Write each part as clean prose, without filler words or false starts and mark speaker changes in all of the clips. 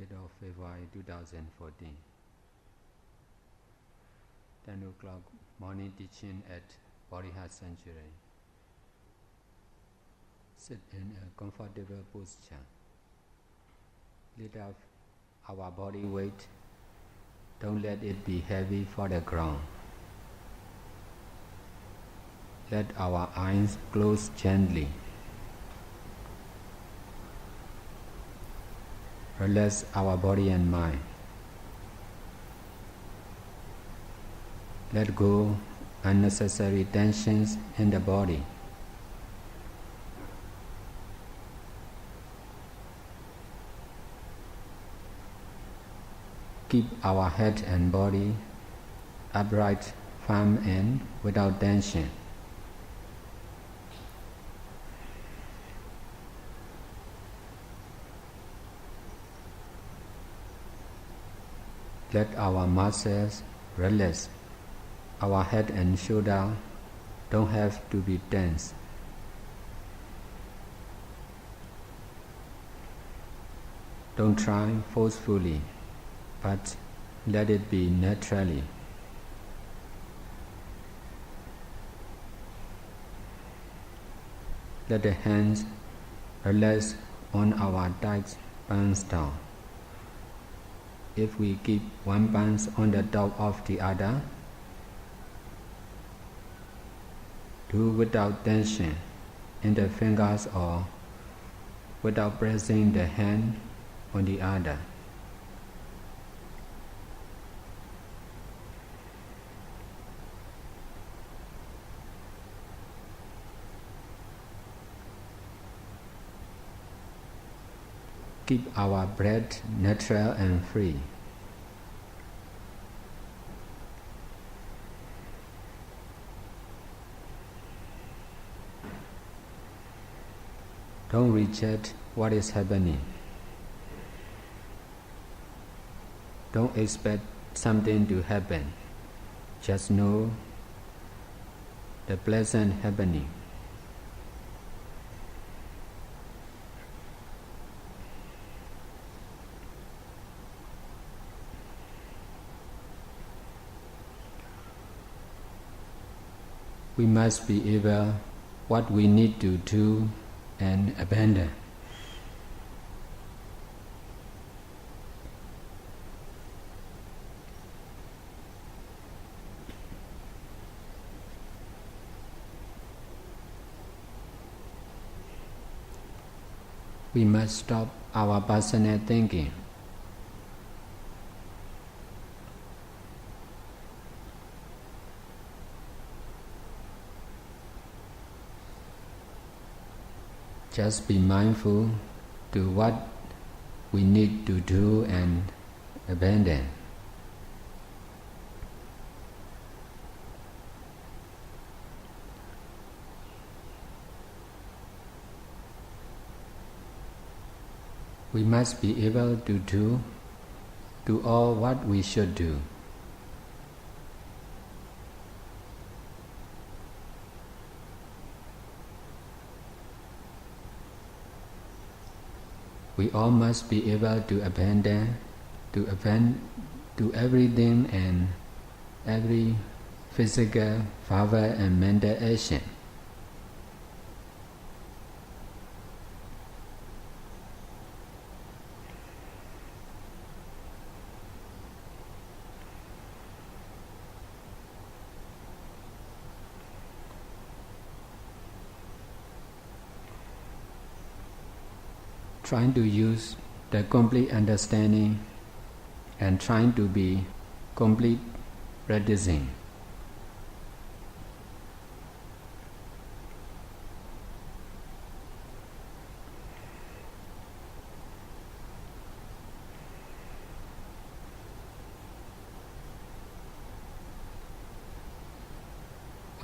Speaker 1: 8th of February 2014. 10 o'clock morning teaching at Bodhihat Sanctuary. Sit in a comfortable posture. Lift up our body weight. Don't let it be heavy for the ground. Let our eyes close gently. Relax our body and mind. Let go unnecessary tensions in the body. Keep our head and body upright, firm and without tension. Let our muscles relax. Our head and shoulder don't have to be tense. Don't try forcefully, but let it be naturally. Let the hands relax on our thighs, palms down. If we keep one palm on the top of the other, do without tension in the fingers or without pressing the hand on the other. Keep our breath natural and free. Don't reject what is happening. Don't expect something to happen. Just know the pleasant happening. We must be aware what we need to do and abandon. We must stop our personal thinking. Just be mindful to what we need to do and abandon. We must be able to do all what we should do. We all must be able to abandon to everything and every physical, verbal and mental action. Trying to use the complete understanding and trying to be complete practicing.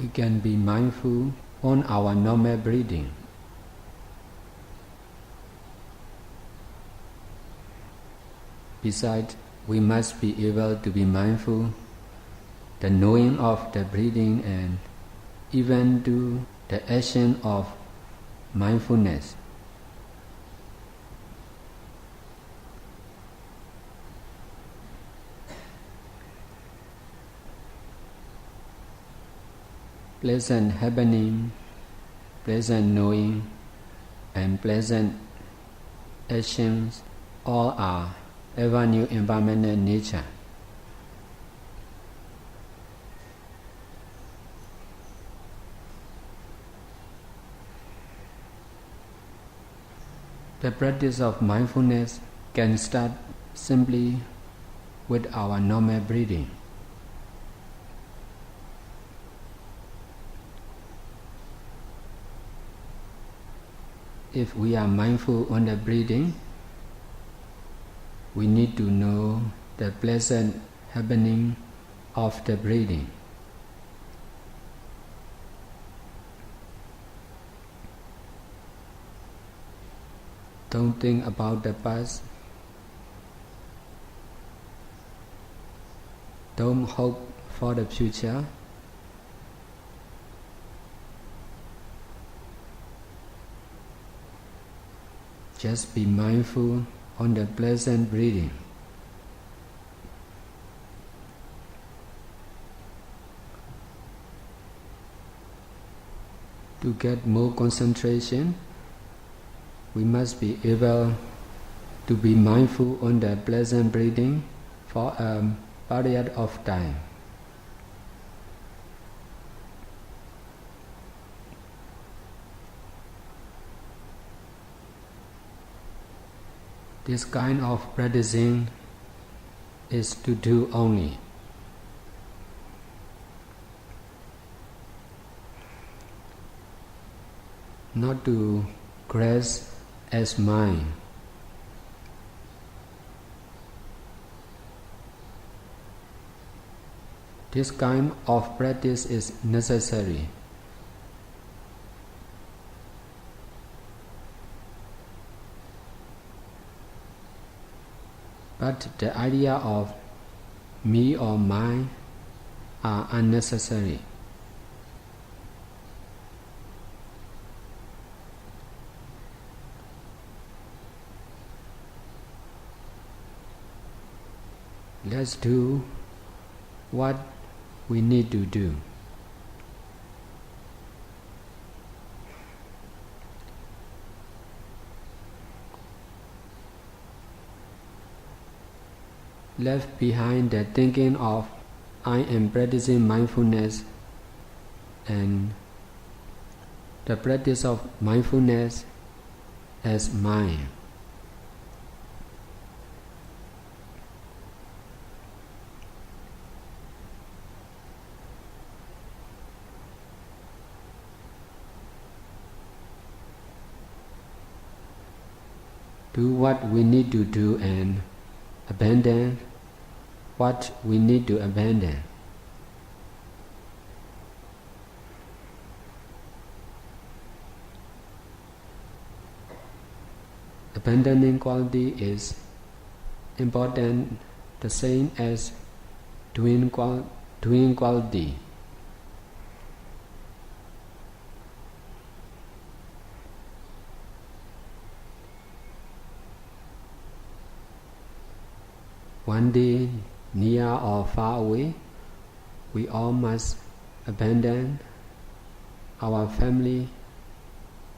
Speaker 1: We can be mindful on our normal breathing. Besides, we must be able to be mindful, the knowing of the breathing and even do the action of mindfulness. pleasant happening, pleasant knowing, and pleasant actions all are ever new impermanent nature. The practice of mindfulness can start simply with our normal breathing. If we are mindful on the breathing, we need to know the pleasant happening of the breathing. Don't think about the past. Don't hope for the future. Just be mindful on the pleasant breathing. To get more concentration, we must be able to be mindful on the pleasant breathing for a period of time. This kind of practicing is to do only. Not to grasp as mind. This kind of practice is necessary. But the idea of me or mine are unnecessary. Let's do what we need to do. Left behind the thinking of I am practicing mindfulness and the practice of mindfulness as mine. Do what we need to do and abandon what we need to abandon. Abandoning quality is important, the same as doing quality. One day, near or far away, we all must abandon our family,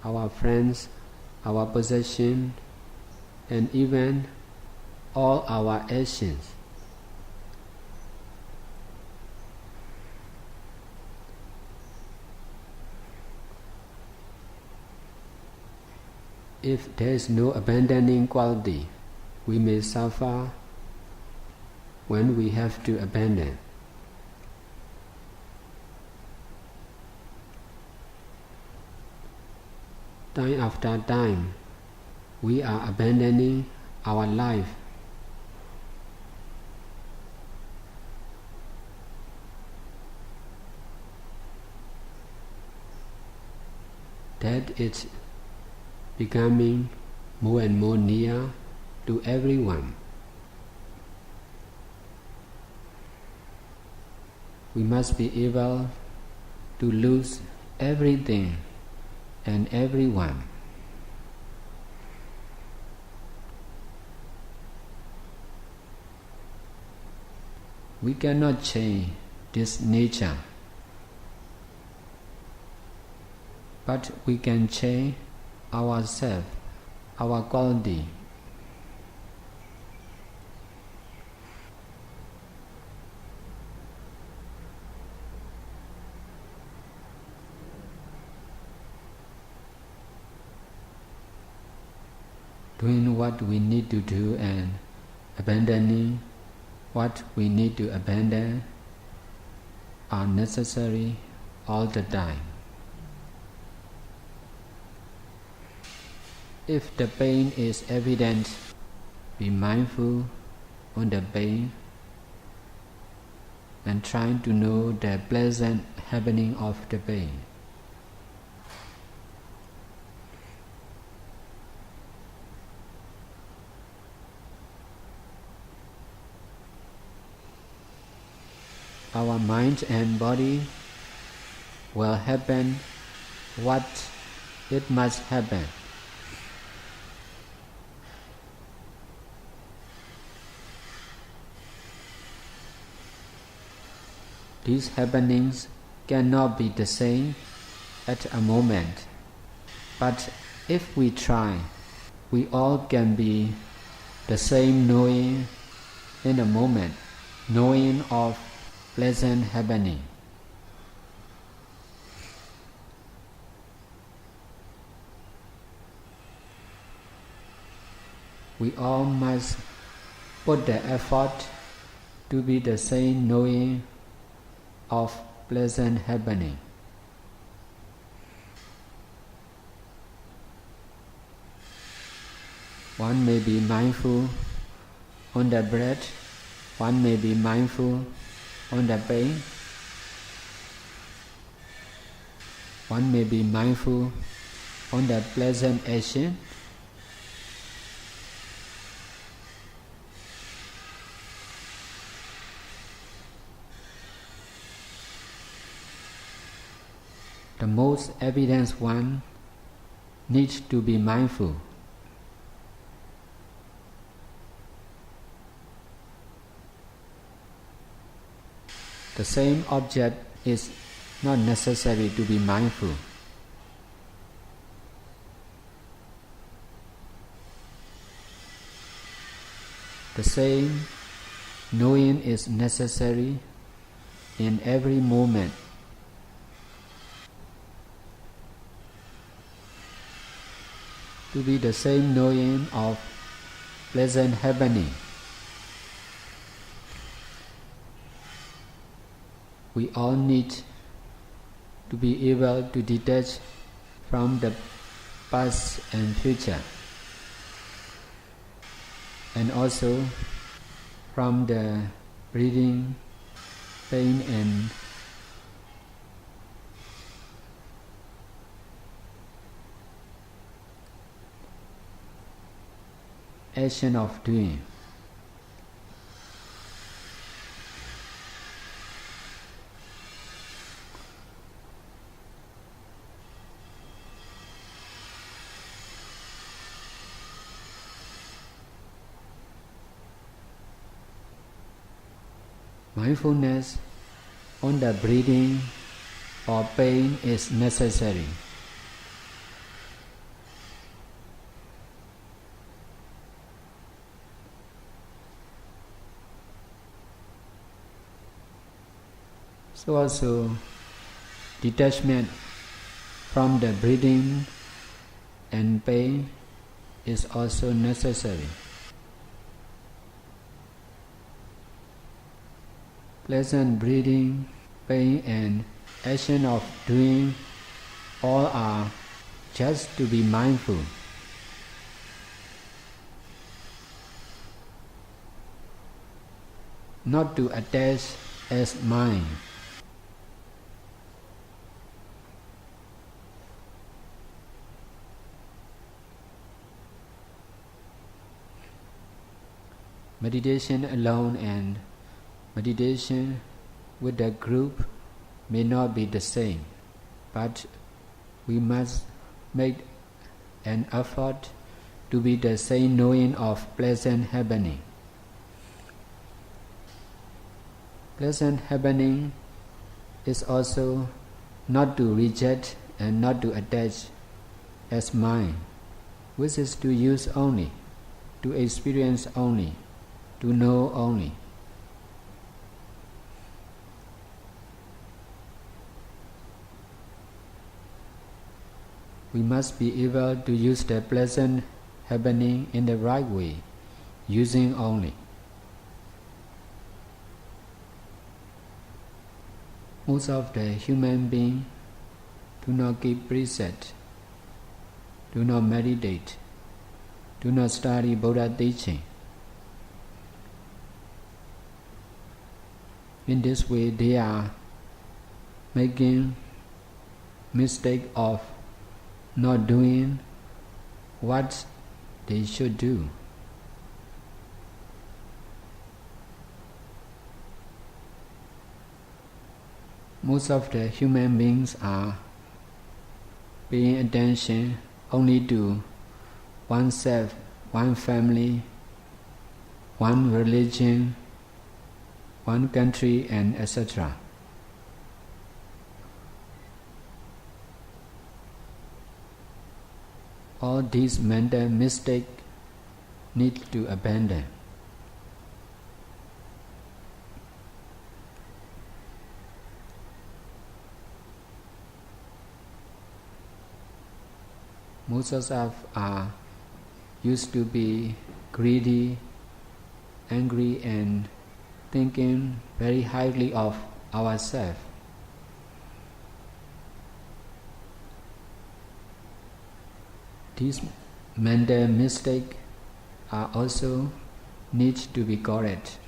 Speaker 1: our friends, our possession, and even all our actions. If there is no abandoning quality, we may suffer when we have to abandon. Time after time, we are abandoning our life. That is becoming more and more near to everyone. We must be able to lose everything and everyone. We cannot change this nature. but we can change ourselves, our quality. Doing what we need to do and abandoning what we need to abandon are necessary all the time. If the pain is evident, be mindful on the pain and trying to know the pleasant happening of the pain. Our mind and body will happen what it must happen. These happenings cannot be the same at a moment, but if we try, we all can be the same knowing in a moment, knowing of pleasant happening. We all must put the effort to be the same knowing of pleasant happening. One may be mindful on the breath, one may be mindful on the pain, one may be mindful on the pleasant action, the most evident one needs to be mindful. The same object is not necessary to be mindful. The same knowing is necessary in every moment. To be the same knowing of pleasant happening. We all need to be able to detach from the past and future, and also from the breathing, pain and action of doing. Mindfulness on the breathing or pain is necessary. So also detachment from the breathing and pain is also necessary. Pleasant breathing, pain and action of doing all are just to be mindful. Not to attach as mind. Meditation alone and meditation with the group may not be the same, but we must make an effort to be the same knowing of pleasant happening. Pleasant happening is also not to reject and not to attach as mine, which is to use only, to experience only, to know only. We must be able to use the pleasant happening in the right way, using only. Most of the human beings do not keep precept, do not meditate, do not study Buddha teaching. In this way, they are making mistake of not doing what they should do. Most of the human beings are paying attention only to oneself, one family, one religion, one country, and etc. All these mental mistakes need to abandon. Most of us are used to be greedy, angry, and thinking very highly of ourselves. These mental mistakes are also need to be corrected.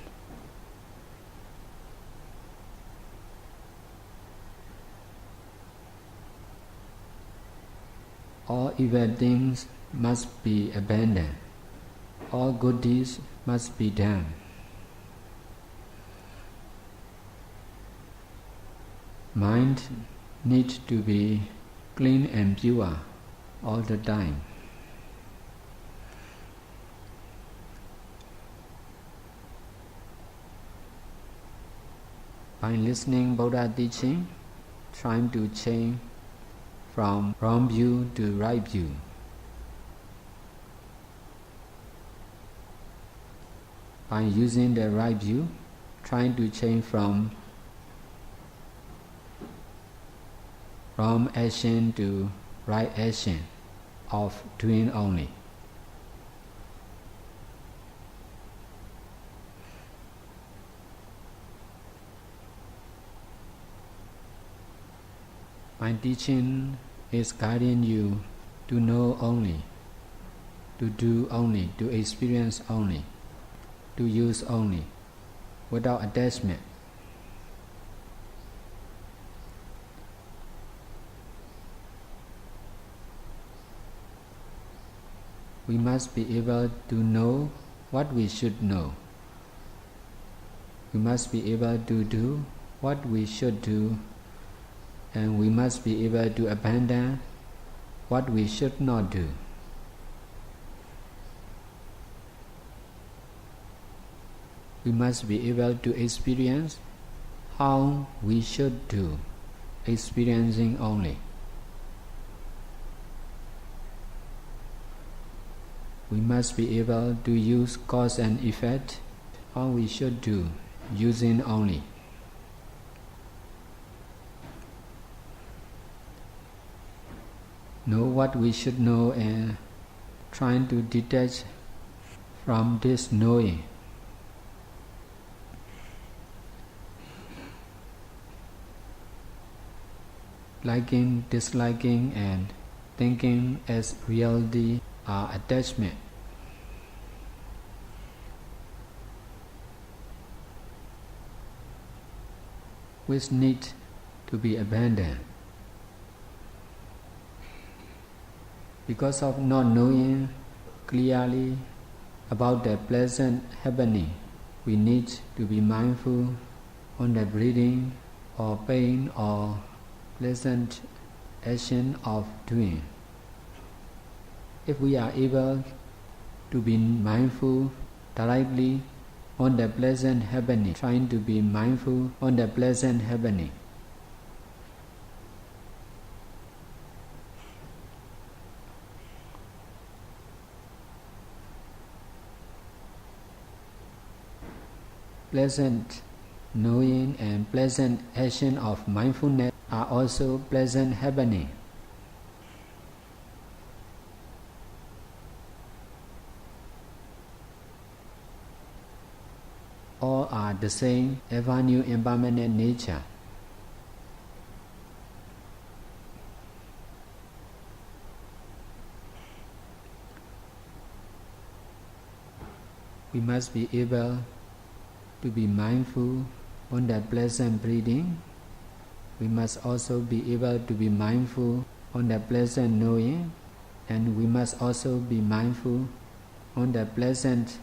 Speaker 1: All evil things must be abandoned. All good deeds must be done. Mind needs to be clean and pure all the time. By listening Buddha teaching, trying to change from wrong view to right view. By using the right view, trying to change from wrong action to right action of doing only. My teaching is guiding you to know only, to do only, to experience only, to use only, without attachment. We must be able to know what we should know. We must be able to do what we should do, and we must be able to abandon what we should not do. We must be able to experience how we should do, experiencing only. We must be able to use cause and effect, how we should do, using only. Know what we should know and trying to detach from this knowing. Liking, disliking, and thinking as reality are attachment. Which need to be abandoned. Because of not knowing clearly about the pleasant happening, we need to be mindful on the breathing or pain or pleasant action of doing. If we are able to be mindful directly on the pleasant happening, trying to be mindful on the pleasant happening, pleasant knowing and pleasant action of mindfulness are also pleasant happening. All are the same ever new impermanent nature. We must be able to be mindful on that pleasant breathing. We must also be able to be mindful on that pleasant knowing, and we must also be mindful on that pleasant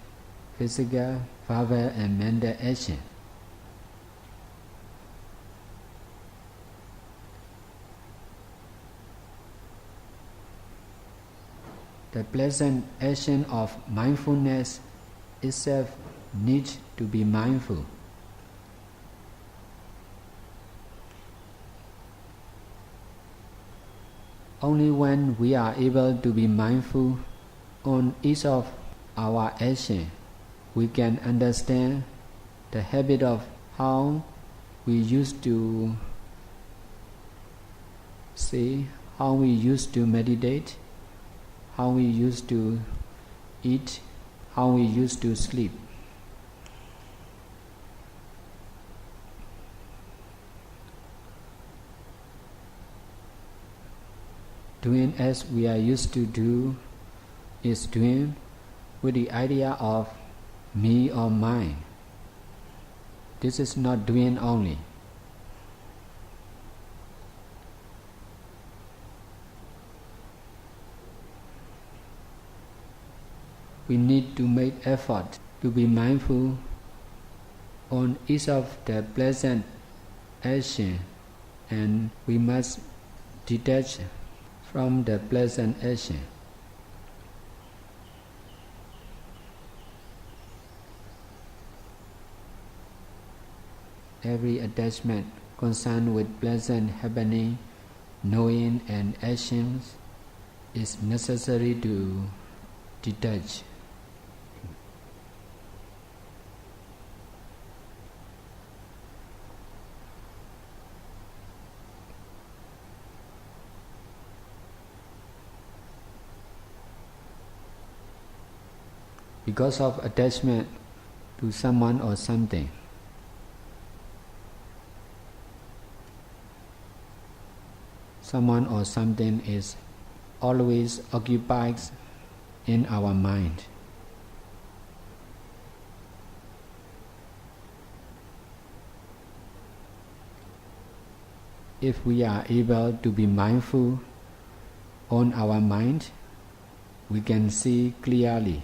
Speaker 1: physical, verbal and mental action. The pleasant action of mindfulness itself needs to be mindful. Only when we are able to be mindful on each of our actions, we can understand the habit of how we used to see, how we used to meditate, how we used to eat, how we used to sleep. Doing as we are used to do is doing with the idea of me or mine. This is not doing only. We need to make effort to be mindful on each of the pleasant action, and we must detach from the pleasant action. Every attachment concerned with pleasant happening, knowing and actions is necessary to detach. Because of attachment to someone or something, someone or something is always occupied in our mind. If we are able to be mindful on our mind, we can see clearly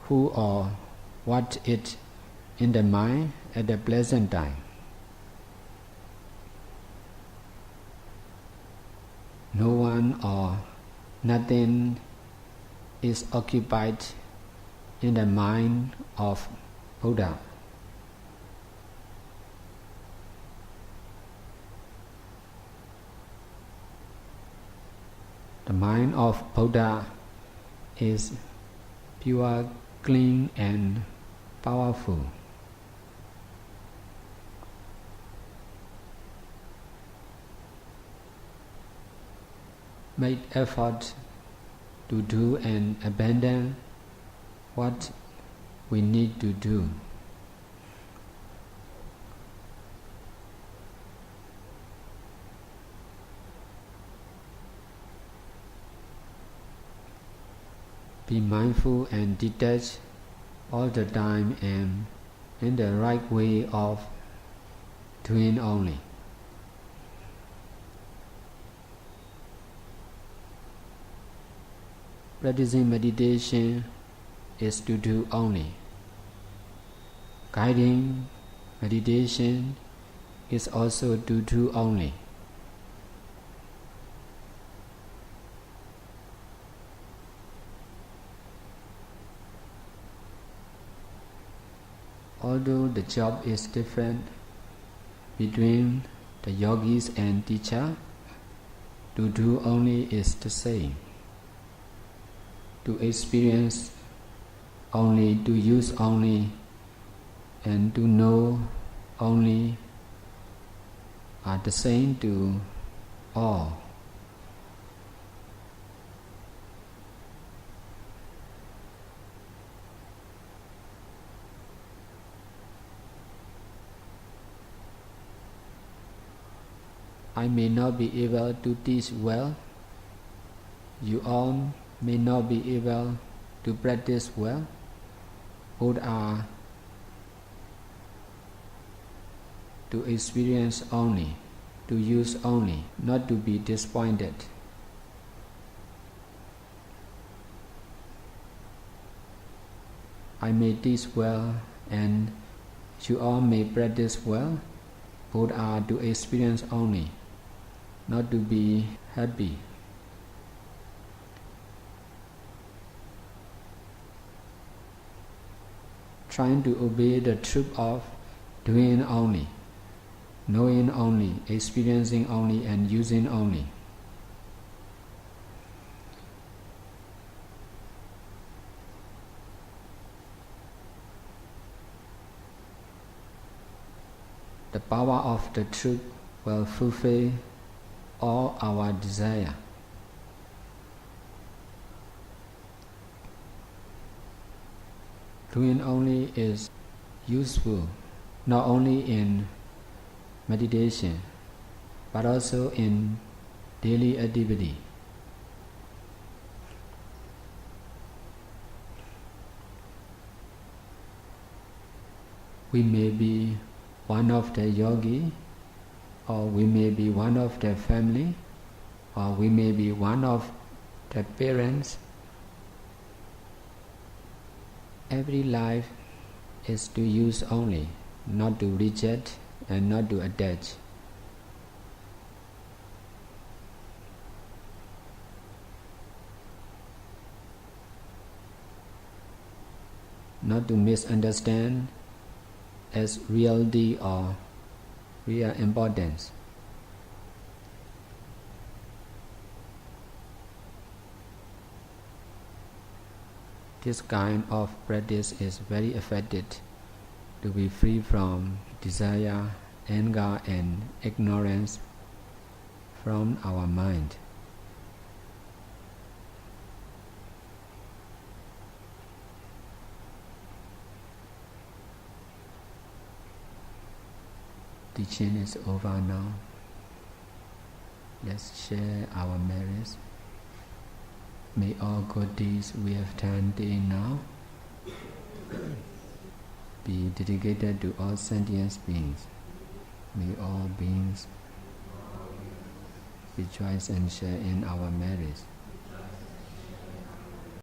Speaker 1: who or what is in the mind at the present time. No one or nothing is occupied in the mind of Buddha. The mind of Buddha is pure, clean and powerful. Make effort to do and abandon what we need to do. Be mindful and detached all the time and in the right way of doing only. Practicing meditation is to do only. Guiding meditation is also to do only. Although the job is different between the yogis and teacher, to do only is the same. To experience only, to use only and to know only are the same to all. I may not be able to teach well. You all may not be able to practice well. Both are to experience only, to use only, not to be disappointed. I may teach well and you all may practice well. Both are to experience only, not to be happy. Trying to obey the truth of doing only, knowing only, experiencing only, and using only. The power of the truth will fulfill all our desire. Doing only is useful not only in meditation but also in daily activity. We may be one of the yogi, or we may be one of the family, or we may be one of the parents. Every life is to use only, not to reject and not to attach. Not to misunderstand as reality or real importance. This kind of practice is very effective to be free from desire, anger, and ignorance from our mind. Teaching is over now. Let's share our merits. May all good deeds we have done till now be dedicated to all sentient beings. May all beings rejoice and share in our merits.